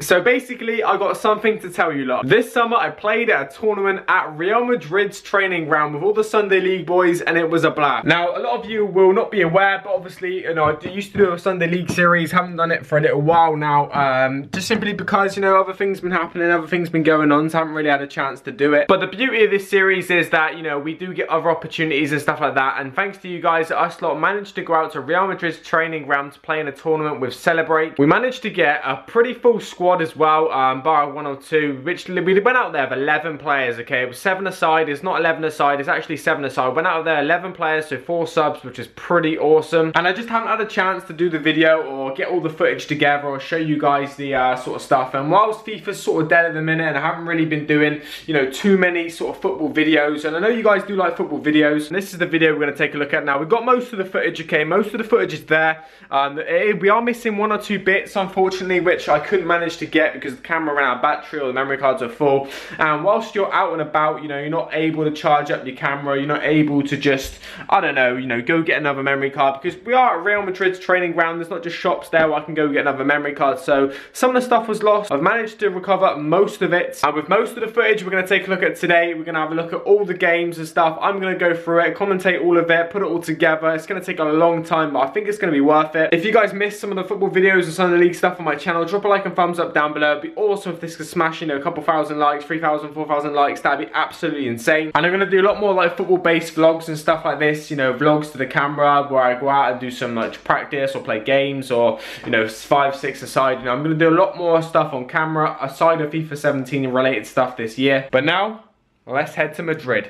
So basically, I got something to tell you lot. This summer, I played at a tournament at Real Madrid's training ground with all the Sunday League boys, and it was a blast. Now, a lot of you will not be aware, but obviously, you know, I used to do a Sunday League series, haven't done it for a little while now, just simply because, you know, other things been happening, other things been going on, so I haven't really had a chance to do it. But the beauty of this series is that, you know, we do get other opportunities and stuff like that, and thanks to you guys, us lot managed to go out to Real Madrid's training ground to play in a tournament with CELEBREAK. We managed to get a pretty full squad as well, bar one or two, which we went out there with 11 players, okay? It was 7 aside, it's not 11 aside, it's actually 7 aside. Went out there 11 players, so 4 subs, which is pretty awesome. And I just haven't had a chance to do the video or get all the footage together or show you guys the sort of stuff. And whilst FIFA's sort of dead at the minute and I haven't really been doing, you know, too many sort of football videos, and I know you guys do like football videos, and this is the video we're going to take a look at now. We've got most of the footage, okay? Most of the footage is there. We are missing 1 or 2 bits, unfortunately, which I couldn't manage to get because the camera ran out of battery or the memory cards are full. And whilst you're out and about, you know, you're not able to charge up your camera, you're not able to just, I don't know, you know, go get another memory card, because we are at Real Madrid's training ground. There's not just shops there where I can go get another memory card, so some of the stuff was lost. I've managed to recover most of it, and with most of the footage we're going to take a look at today, we're going to have a look at all the games and stuff. I'm going to go through it, commentate all of it, put it all together. It's going to take a long time, but I think it's going to be worth it. If you guys missed some of the football videos and some of the league stuff on my channel, drop a like and thumbs up down below. It'd be awesome if this could smash, you know, a couple thousand likes, 3,000, 4,000 likes. That'd be absolutely insane. And I'm going to do a lot more like football based vlogs and stuff like this, you know, vlogs to the camera where I go out and do some like practice or play games, or, you know, 5, 6 aside. You know, I'm going to do a lot more stuff on camera aside of FIFA 17 related stuff this year. But now, let's head to Madrid.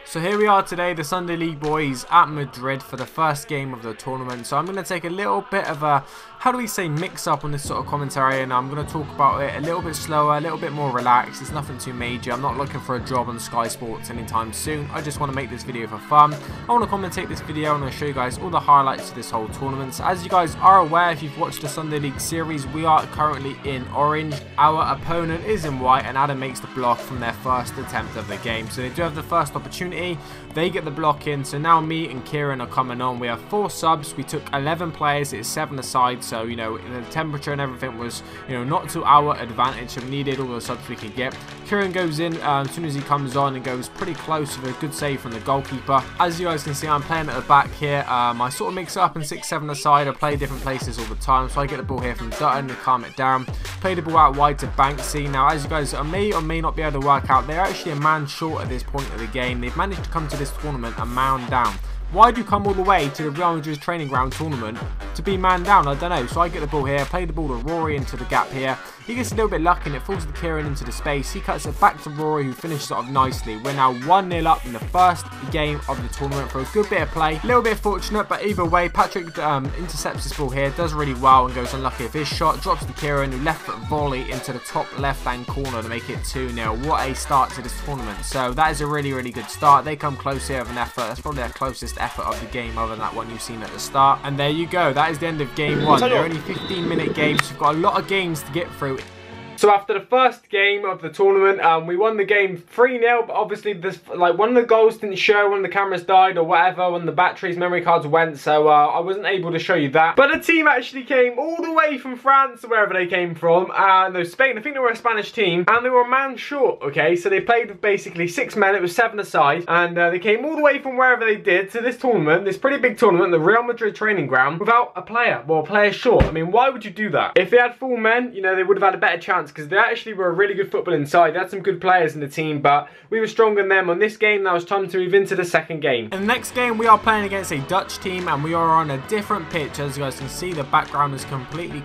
So here we are today, the Sunday League boys at Madrid for the first game of the tournament. So I'm going to take a little bit of a, how do we say, mix up on this sort of commentary, and I'm going to talk about it a little bit slower, a little bit more relaxed. It's nothing too major. I'm not looking for a job on Sky Sports anytime soon. I just want to make this video for fun. I want to commentate this video and I'll show you guys all the highlights of this whole tournament. So as you guys are aware, if you've watched the Sunday League series, we are currently in orange. Our opponent is in white, and Adam makes the block from their first attempt of the game. So they do have the first opportunity. They get the block in, so now me and Kieran are coming on. We have 4 subs. We took 11 players. It's 7 aside, so, you know, the temperature and everything was, you know, not to our advantage, so we needed all the subs we could get. Kieran goes in as soon as he comes on and goes pretty close with a good save from the goalkeeper. As you guys can see, I'm playing at the back here. I sort of mix it up in 6, 7 aside. I play different places all the time, so I get the ball here from Dutton to calm it down. Play the ball out wide to Banksy. Now, as you guys may or may not be able to work out, they're actually a man short at this point of the game. They've managed to come to this tournament a man down. Why do you come all the way to the Real Madrid training ground tournament to be man down? I don't know. So I get the ball here, play the ball to Rory into the gap here. He gets a little bit lucky and it falls to Kieran into the space. He cuts it back to Rory, who finishes it off nicely. We're now 1-0 up in the first game of the tournament for a good bit of play. A little bit fortunate, but either way, Patrick intercepts this ball here, does really well and goes unlucky with his shot. Drops to Kieran, who left foot volley into the top left-hand corner to make it 2-0. What a start to this tournament. So that is a really, really good start. They come close here with an effort. That's probably their closest effort of the game other than that one you've seen at the start. And there you go. That is the end of game 1. They're only 15-minute games. We've got a lot of games to get through. So after the first game of the tournament, we won the game 3-0, but obviously this, like, one of the goals didn't show when the cameras died or whatever, when the batteries, memory cards went, so I wasn't able to show you that. But the team actually came all the way from France, or wherever they came from, no, Spain. I think they were a Spanish team, and they were a man short, okay? So they played with basically 6 men, it was 7 aside, and they came all the way from wherever they did to this tournament, this pretty big tournament, the Real Madrid training ground, without a player, well, a player short. I mean, why would you do that? If they had full men, you know, they would have had a better chance, because they actually were a really good football inside. They had some good players in the team, but we were stronger than them on this game. Now it's time to move into the second game. In the next game, we are playing against a Dutch team, and we are on a different pitch. As you guys can see, the background is completely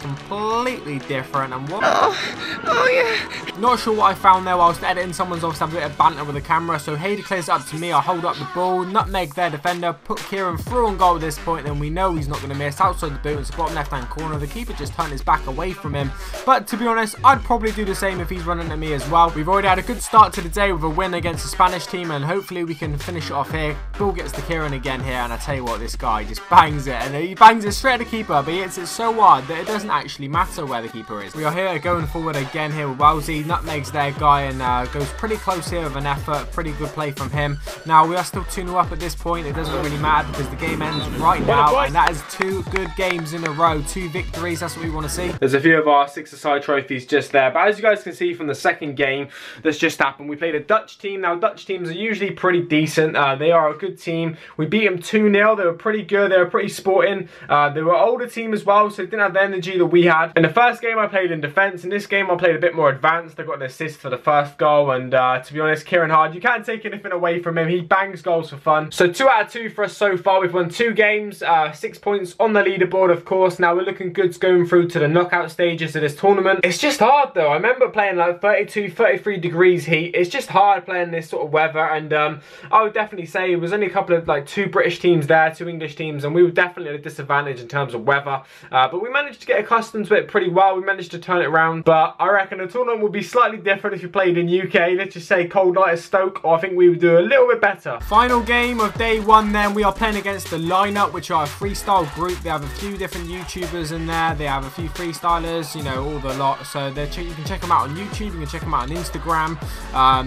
different. And what? Oh yeah. Not sure what I found there whilst editing. Someone's obviously having a bit of banter with the camera, so Hayden clears it up to me. I hold up the ball, nutmeg their defender, put Kieran through on goal at this point. Then we know he's not going to miss. Outside the boot, it's the bottom left-hand corner. The keeper just turned his back away from him. But to be honest, I'd probably do the same if he's running at me as well. We've already had a good start to the day with a win against the Spanish team, and hopefully we can finish it off here. Ball gets to Kieran again here, and I tell you what, this guy just bangs it, and he bangs it straight at the keeper, but he hits it so hard that it doesn't actually matter where the keeper is. We are here going forward again here with Wellesley, nutmegs their guy, and goes pretty close here with an effort. Pretty good play from him. Now we are still 2-0 up at this point. It doesn't really matter because the game ends right now, and that is 2 good games in a row, 2 victories. That's what we want to see. There's a few of our 6-a-side trophies just there, but as you guys can see from the second game that's just happened, we played a Dutch team. Now Dutch teams are usually pretty decent. They are a good team. We beat them 2-0. They were pretty good. They were pretty sporting. They were an older team as well, so they didn't have the energy that we had. In the first game I played in defence. In this game I played a bit more advanced. I got an assist for the first goal, and to be honest, Kieran Hard, you can't take anything away from him. He bangs goals for fun. So 2 out of 2 for us so far. We've won 2 games, 6 points on the leaderboard, of course. Now we're looking good going through to the knockout stages of this tournament. It's just hard though. I remember playing like 32, 33 degrees heat. It's just hard playing this sort of weather, and I would definitely say it was only a couple of like 2 British teams there, 2 English teams, and we were definitely at a disadvantage in terms of weather. But we managed to get accustomed to it pretty well. We managed to turn it around, but I reckon the tournament would be slightly different if you played in UK. Let's just say cold night as Stoke, or I think we would do a little bit better. Final game of day 1 then. We are playing against the lineup, which are a freestyle group. They have a few different YouTubers in there. They have a few freestylers, you know, all the lot. So you can check them out on YouTube. You can check them out on Instagram.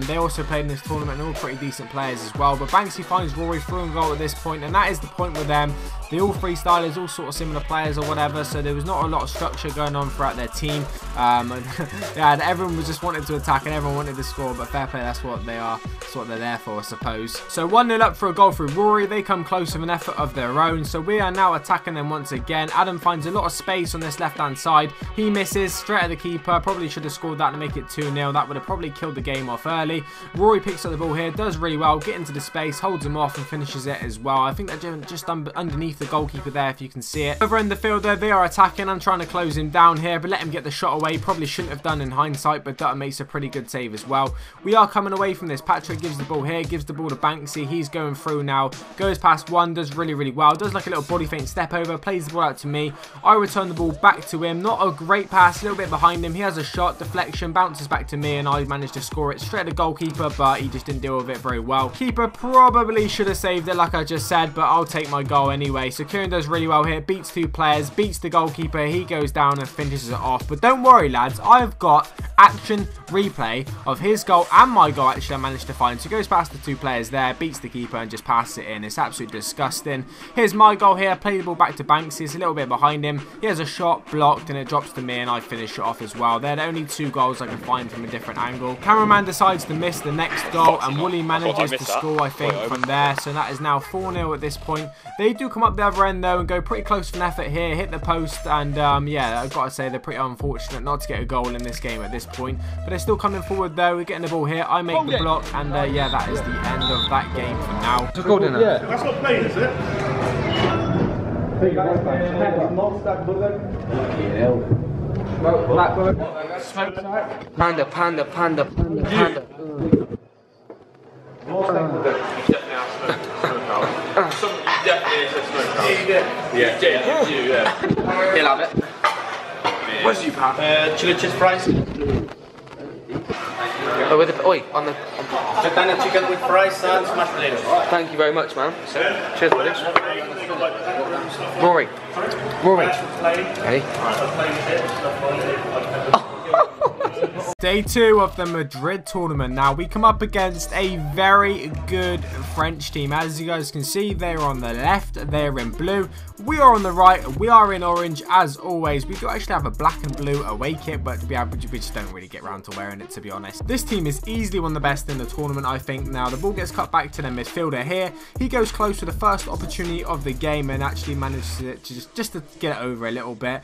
They also played in this tournament, and all pretty decent players as well. But Banksy finds Rory through and goal at this point, and that is the point with them. They're all freestylers, all sort of similar players or whatever, so there was not a lot of structure going on throughout their team. Yeah, everyone was just wanting to attack and everyone wanted to score, but fair play, that's what they are. That's what they're there for, I suppose. So 1-0 up for a goal through Rory. They come close with an effort of their own, so we are now attacking them once again. Adam finds a lot of space on this left-hand side. He misses straight at the keeper. Probably should have scored that to make it 2-0. That would have probably killed the game off early. Rory picks up the ball here, does really well, get into the space, holds him off and finishes it as well. I think they're just underneath the goalkeeper there, if you can see it. Over in the field there, they are attacking. I'm trying to close him down here, but let him get the shot away. Probably shouldn't have done in hindsight, but Dutton makes a pretty good save as well. We are coming away from this. Patrick gives the ball here, gives the ball to Banksy. He's going through now, goes past one, does really, really well. Does like a little body feint step over, plays the ball out to me. I return the ball back to him. Not a great pass, a little bit behind him. He has a shot, deflection, bounces back to me, and I managed to score it straight at the goalkeeper, but he just didn't deal with it very well. Keeper probably should have saved it, like I just said, but I'll take my goal anyway. So Kieran does really well here, beats 2 players, beats the goalkeeper. He goes down and finishes it off. But don't worry, lads, I've got action replay of his goal and my goal. Actually, I managed to find. So he goes past the 2 players there, beats the keeper and just passes it in. It's absolutely disgusting. Here's my goal here. Play the ball back to Banksy. It's a little bit behind him. He has a shot blocked and it drops to me and I finish it off as well. They're the only 2 goals I can find from a different angle. Cameraman decides to miss the next goal and Wooly manages to score, I think, from there. So that is now 4-0 at this point. They do come up the other end though and go pretty close for an effort here, hit the post, and yeah, I've got to say they're pretty unfortunate not to get a goal in this game at this point. But they're still coming forward though. We're getting the ball here. I make the block, and yeah, that is the end of that game for now. It's a goal dinner. Yeah. That's not playing, is it? Panda, panda, panda, panda, panda. He'll have it. Where's you, Pat? Chili cheese fries. Oh, with the, oi, on the... Chutana chicken with fries and smashed potatoes. Thank you very much, man. Cheers, buddy. Rory. Rory. Hey. Day 2 of the Madrid tournament. Now we come up against a very good French team. As you guys can see, they're on the left, they're in blue. We are on the right, we are in orange as always. We do actually have a black and blue away kit, but to be average, we just don't really get around to wearing it, to be honest. This team is easily one of the best in the tournament, I think. Now the ball gets cut back to the midfielder here. He goes close to the first opportunity of the game and actually manages to just to get it over a little bit.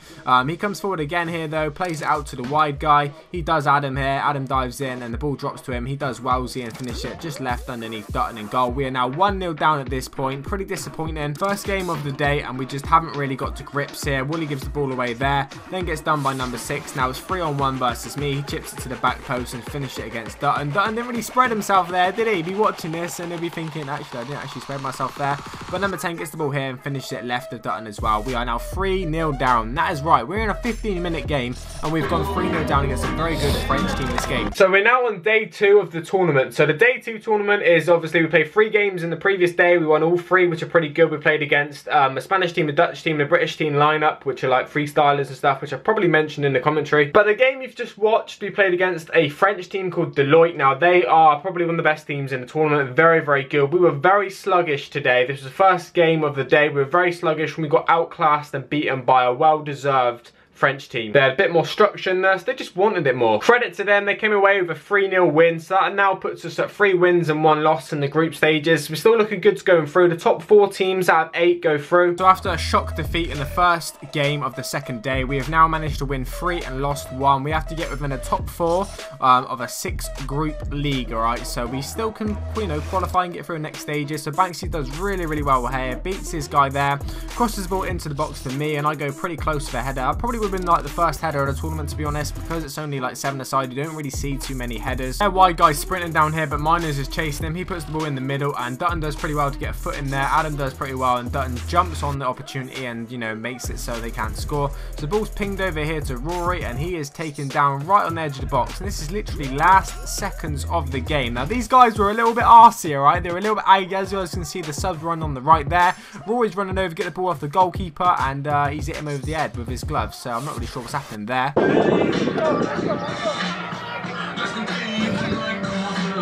He comes forward again here though, plays it out to the wide guy. He does Adam Adam here. Adam dives in and the ball drops to him. He does wowsy and finish it just left underneath Dutton in goal. We are now 1-0 down at this point. Pretty disappointing. First game of the day and we just haven't really got to grips here. Wooly gives the ball away there. Then gets done by number 6. Now it's 3-on-1 versus me. He chips it to the back post and finish it against Dutton. Dutton didn't really spread himself there, did he? He'd be watching this and he'll be thinking, actually, I didn't actually spread myself there. But number 10 gets the ball here and finishes it left of Dutton as well. We are now 3-0 down. That is right. We're in a 15-minute game and we've gone 3-0 down against a very good French team this game. So we're now on day 2 of the tournament. So the day 2 tournament is obviously we played 3 games in the previous day. We won all 3, which are pretty good. We played against a Spanish team, a Dutch team, and a British team lineup, which are like freestylers and stuff, which I've probably mentioned in the commentary. But the game you've just watched, we played against a French team called Deloitte. Now they are probably one of the best teams in the tournament. Very, very good. We were very sluggish today. This was the first game of the day. We were very sluggish when we got outclassed and beaten by a well-deserved French team. They had a bit more structure in this. They just wanted it more. Credit to them. They came away with a 3-0 win. So that now puts us at 3 wins and 1 loss in the group stages. We're still looking good to going through. The top 4 teams out of 8 go through. So after a shock defeat in the first game of the second day, we have now managed to win 3 and lost 1. We have to get within a top 4 of a 6 group league. Alright, so we still can, you know, qualify and get through the next stages. So Banksy does really, really well here. Beats his guy there. Crosses the ball into the box to me and I go pretty close to the header. I probably would been like the first header of the tournament, to be honest, because it's only like 7-a-side. You don't really see too many headers. That wide guy's sprinting down here, but Miners is chasing him. He puts the ball in the middle and Dutton does pretty well to get a foot in there. Adam does pretty well and Dutton jumps on the opportunity and, you know, makes it so they can't score. So the ball's pinged over here to Rory and he is taken down right on the edge of the box, and this is literally last seconds of the game. Now these guys were a little bit arsey, alright? They were a little bit aggy. As you guys can see, the subs run on the right there. Rory's running over, get the ball off the goalkeeper, and he's hit him over the head with his gloves, so I'm not really sure what's happening there.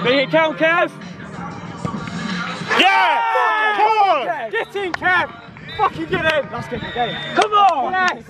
Make it count, Kev! Yeah! Come on! Get in, Kev! Fucking get in! Let's get the game. Come on! Yes!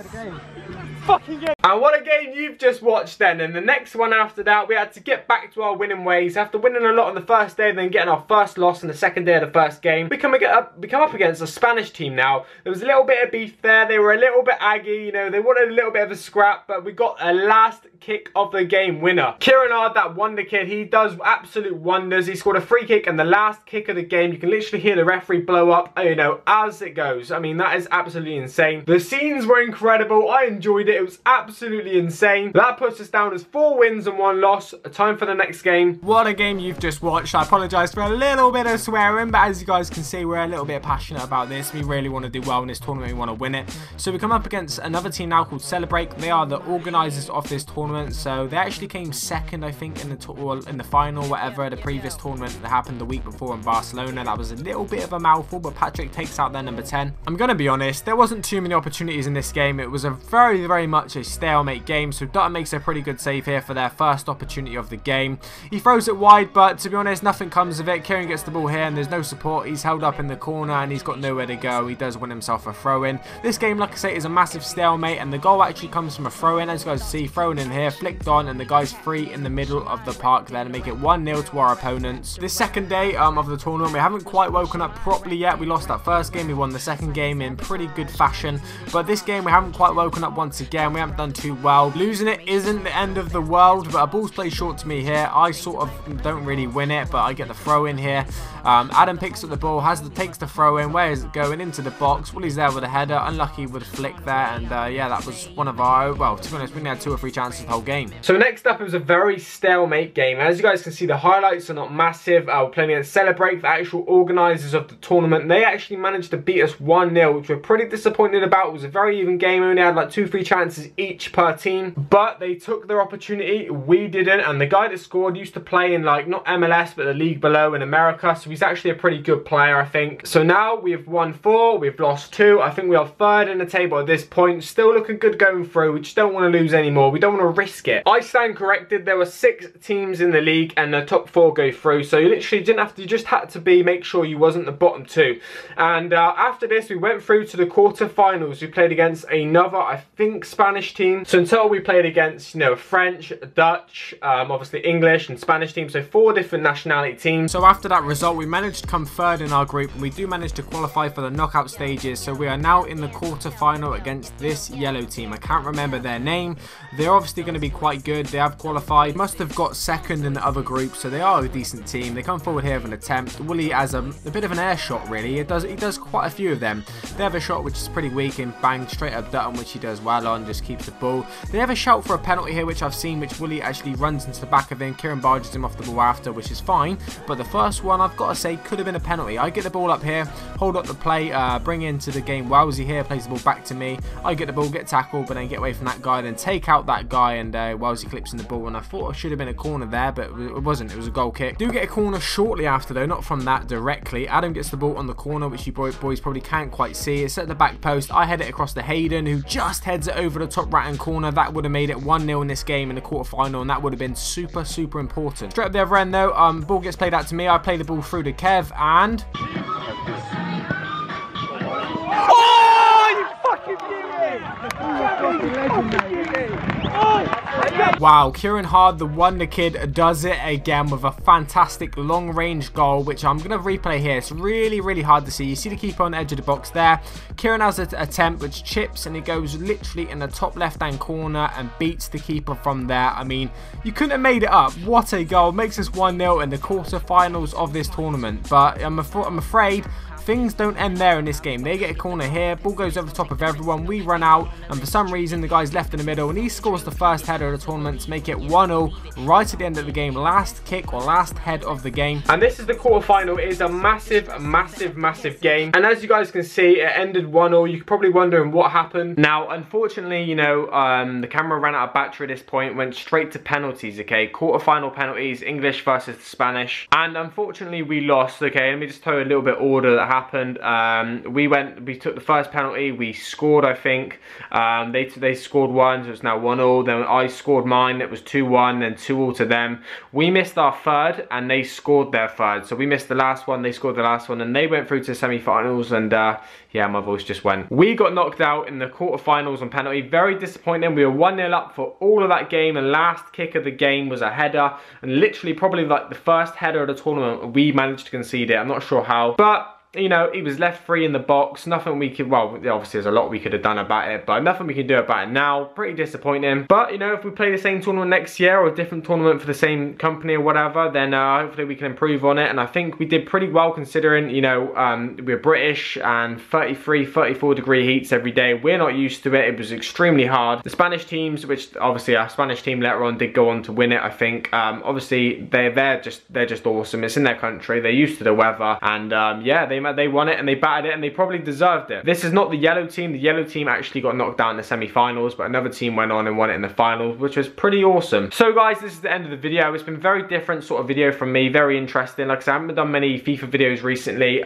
Fucking game! And what a game you've just watched then. And the next one after that, we had to get back to our winning ways. After winning a lot on the first day, then getting our first loss on the second day of the first game, we come up against a Spanish team now. There was a little bit of beef there. They were a little bit aggy, you know, they wanted a little bit of a scrap, but we got a last kick of the game winner. Kieran, that wonder kid, he does absolute wonders. He scored a free kick and the last kick of the game. You can literally hear the referee blow up, you know, as it goes. I mean, that is absolutely insane. The scenes were incredible. I enjoyed it. It was absolutely insane. That puts us down as 4 wins and 1 loss. Time for the next game. What a game you've just watched. I apologise for a little bit of swearing, but as you guys can see, we're a little bit passionate about this. We really want to do well in this tournament. We want to win it. So we come up against another team now called CELEBREAK. They are the organisers of this tournament. So they actually came second, I think, in the final, whatever, the previous tournament that happened the week before in Barcelona. That was a little bit of a mouthful, but Patrick takes out their number 10. I'm going to be honest, there wasn't too many opportunities in this game. It was a very much a stalemate game. So Dutton makes a pretty good save here for their first opportunity of the game. He throws it wide, but to be honest, nothing comes of it. Kieran gets the ball here and there's no support. He's held up in the corner and he's got nowhere to go. He does win himself a throw-in. This game, like I say, is a massive stalemate, and the goal actually comes from a throw-in. As you guys see, thrown in here, flicked on, and the guy's free in the middle of the park there to make it 1-0 to our opponents. This second day of the tournament, we haven't quite woken up properly yet. We lost that first game. We won the second game in pretty good fashion, but this game we haven't quite woken up once again. We haven't done too well. Losing it isn't the end of the world, but a ball's played short to me here. I sort of don't really win it, but I get the throw in here. Adam picks up the ball, takes the throw in. Where is it going? Into the box. Willie's there with a header. Unlucky with a flick there, and yeah, that was one of our, well, to be honest, we only had 2 or 3 chances the whole game. So next up, it was a very stalemate game. As you guys can see, the highlights are not massive. We're playing against CELEBREAK, the actual organisers of the tournament. They actually managed to beat us 1-0, which we're pretty disappointed about. It was a very even game. We only had like 2-3 chances each per team, but they took their opportunity. We didn't, and the guy that scored used to play in, like, not MLS, but the league below in America, so he's actually a pretty good player, I think. So now we've won 4, we've lost 2. I think we are 3rd in the table at this point. Still looking good going through. We just don't want to lose anymore. We don't want to risk it. I stand corrected. There were 6 teams in the league and the top 4 go through, so you literally didn't have to, you just had to make sure you wasn't the bottom 2. And after this, we went through to the quarterfinals. We played against another, I think, Spanish team. teams. So in total we played against, you know, French, Dutch, obviously English and Spanish teams, so 4 different nationality teams. So after that result we managed to come third in our group, and we do manage to qualify for the knockout stages. So we are now in the quarter-final against this yellow team. I can't remember their name. They're obviously going to be quite good. They have qualified, must have got second in the other group, so they are a decent team. They come forward here with an attempt. Wooly has a bit of an air shot, really. He does quite a few of them. They have a shot which is pretty weak and bang straight up Dutton, which he does well on, just keeps the ball. They have a shout for a penalty here, which I've seen, which Wooly actually runs into the back of him. Kieran barges him off the ball after, which is fine, but the first one, I've got to say, could have been a penalty. I get the ball up here, hold up the play, bring into the game Wowsy here, plays the ball back to me. I get the ball, get tackled, but then get away from that guy, then take out that guy, and Wowsy clips in the ball, and I thought it should have been a corner there, but it wasn't. It was a goal kick. Do get a corner shortly after though, not from that directly. Adam gets the ball on the corner, which you boys probably can't quite see. It's at the back post. I head it across to Hayden, who just heads it over the top right-hand corner. That would have made it 1-0 in this game in the quarter-final, and that would have been super, super important. Straight up the other end though, ball gets played out to me. I play the ball through to Kev, and... Wow, Kieran Hard, the wonder kid, does it again with a fantastic long-range goal, which I'm going to replay here. It's really, really hard to see. You see the keeper on the edge of the box there. Kieran has an attempt which chips, and he goes literally in the top left-hand corner and beats the keeper from there. I mean, you couldn't have made it up. What a goal. Makes us 1-0 in the quarter-finals of this tournament. But I'm afraid... things don't end there in this game. They get a corner here, ball goes over the top of everyone, we run out, and for some reason the guy's left in the middle, and he scores the first header of the tournament to make it 1-0 right at the end of the game. Last kick or last head of the game. And this is the quarterfinal. It is a massive, massive, massive game. And as you guys can see, it ended 1-0. You're probably wondering what happened. Now, unfortunately, you know, the camera ran out of battery at this point, went straight to penalties, okay? Quarterfinal penalties, English versus Spanish. And unfortunately, we lost, okay? Let me just tell you a little bit order that happened. We took the first penalty, we scored, I think. They scored one, so it's now 1-0. Then I scored mine, it was 2-1, then 2-2 to them. We missed our third, and they scored their third. So we missed the last one, they scored the last one, and they went through to the semi-finals, and yeah, my voice just went. We got knocked out in the quarterfinals on penalty. Very disappointing. We were 1-0 up for all of that game, and last kick of the game was a header, and literally probably like the first header of the tournament, we managed to concede it. I'm not sure how, but you know, he was left free in the box. Nothing we could, well, obviously there's a lot we could have done about it, but nothing we can do about it now. Pretty disappointing. But, you know, if we play the same tournament next year, or a different tournament for the same company or whatever, then hopefully we can improve on it. And I think we did pretty well considering, you know, we're British and 33, 34 degree heats every day. We're not used to it. It was extremely hard. The Spanish teams, which obviously our Spanish team later on did go on to win it, I think. Obviously, they're just awesome. It's in their country. They're used to the weather. And, yeah, they won it and they battered it, and they probably deserved it. This is not the yellow team. The yellow team actually got knocked out in the semi-finals, but another team went on and won it in the finals, which was pretty awesome. So guys, this is the end of the video. It's been a very different sort of video from me, very interesting. Like I said, I haven't done many FIFA videos recently,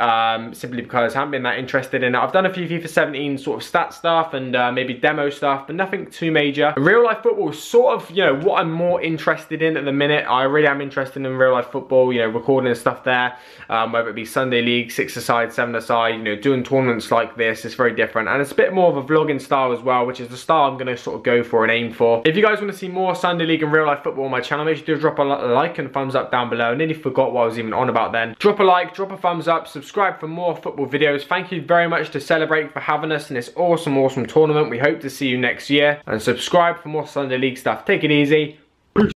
simply because I haven't been that interested in it. I've done a few FIFA 17 sort of stat stuff and maybe demo stuff, but nothing too major. Real life football is sort of, you know, what I'm more interested in at the minute. I really am interested in real life football, you know, recording and stuff there, whether it be Sunday League, 6-a-side, 7-a-side, you know, doing tournaments like this. It's very different, and it's a bit more of a vlogging style as well, which is the style I'm going to sort of go for and aim for. If you guys want to see more Sunday League and real life football on my channel, make sure to drop a like and thumbs up down below. I nearly forgot what I was even on about then. Drop a like, drop a thumbs up, subscribe for more football videos. Thank you very much to Celebrate for having us in this awesome, awesome tournament. We hope to see you next year, and subscribe for more Sunday League stuff. Take it easy.